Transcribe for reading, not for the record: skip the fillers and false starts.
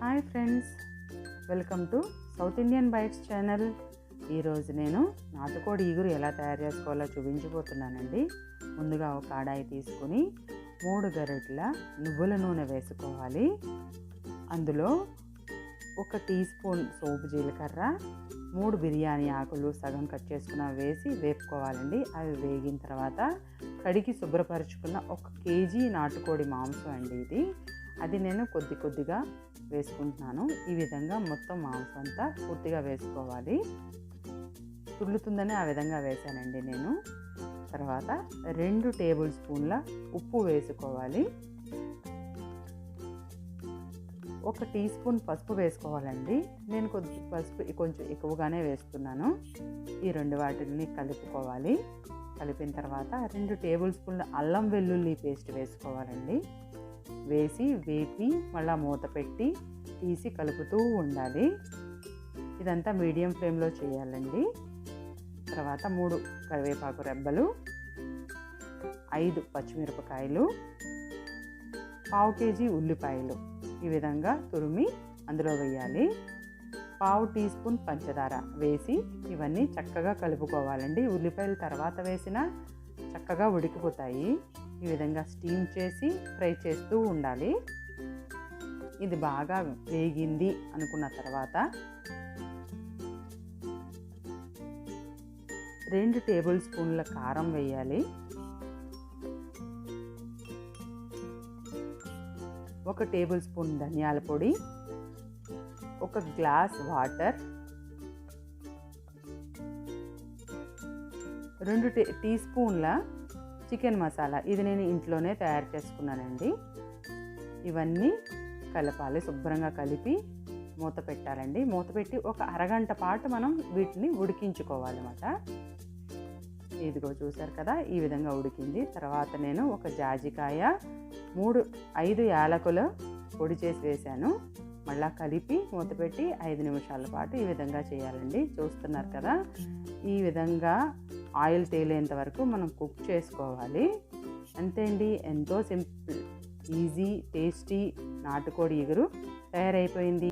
Hi friends, welcome to South Indian Bites channel. ఈరోజు నేను నాటుకోడి ఈగురు ఎలా తయారు చేసుకోవాలో చూపించబోతున్నానండి. ముందుగా ఒక కడాయి తీసుకుని 3 గరిటెల నువ్వుల నూనె వేసుకోవాలి. అందులో 1 టీ స్పూన్ సోపు జీలకర్ర, 3 బిర్యానీ ఆకులు సగం కట్ చేసుకున్న వేసి వేపుకోవాలండి. అవి వేగిన తర్వాత కడిగి శుభ్రపరుచుకున్న 1 కేజీ నాటుకోడి మాంసం అండి అది నేను కొద్దిగా వేసుకుంటున్నాను. ఈ విధంగా మొత్తం మాంసం అంతా పూర్తిగా వేసుకోవాలి. తుళ్ళుతుందని ఆ విధంగా వేసానండి నేను. తర్వాత 2 టేబుల్ స్పూన్ల ఉప్పు వేసుకోవాలి. 1 టీ స్పూన్ పసుపు వేసుకోవాలండి. నేను పసుపు కొంచెం ఎక్కువగానే వేస్తున్నాను. ఈ 2 వాటిని కలుపుకోవాలి. కలిపిన తర్వాత 2 టేబుల్ స్పూన్ల అల్లం వెల్లుల్లి పేస్ట్ వేసుకోవాలండి. వేసి వేపి మళ్ళీ మూత పెట్టి తీసి కలుపుతూ ఉండాలి. ఇదంతా మీడియం ఫ్లేమ్లో చేయాలండి. తర్వాత 3 కరివేపాకు రెబ్బలు, 5 పచ్చిమిరపకాయలు, 1/2 కేజీ ఉల్లిపాయలు ఈ విధంగా తురిమి అందులో వేయాలి. 1/2 టీ స్పూన్ పంచదార వేసి ఇవన్నీ చక్కగా కలుపుకోవాలండి. ఉల్లిపాయలు తర్వాత వేసినా చక్కగా ఉడికిపోతాయి. ఈ విధంగా స్టీమ్ చేసి ఫ్రై చేస్తూ ఉండాలి. ఇది బాగా వేగింది అనుకున్న తర్వాత 2 టేబుల్ స్పూన్ల కారం వేయాలి. 1 టేబుల్ స్పూన్ ధనియాల పొడి, 1 గ్లాస్ వాటర్, 2 టీ స్పూన్ల చికెన్ మసాలా. ఇది నేను ఇంట్లోనే తయారు చేసుకున్నానండి. ఇవన్నీ కలపాలి. శుభ్రంగా కలిపి మూత పెట్టాలండి. మూత పెట్టి 1 అరగంట పాటు మనం వీటిని ఉడికించుకోవాలన్నమాట. ఇదిగో చూసారు కదా, ఈ విధంగా ఉడికింది. తర్వాత నేను 1 జాజికాయ, 5 యాలకులు పొడి చేసి వేశాను. మళ్ళీ కలిపి మూత పెట్టి 5 నిమిషాల పాటు ఈ విధంగా చేయాలండి. చూస్తున్నారు కదా, ఈ విధంగా ఆయిల్ తేలేంత వరకు మనం కుక్ చేసుకోవాలి. అంతే అండి, ఎంతో సింపుల్, ఈజీ, టేస్టీ నాటుకోడి ఈగురు తయారైపోయింది.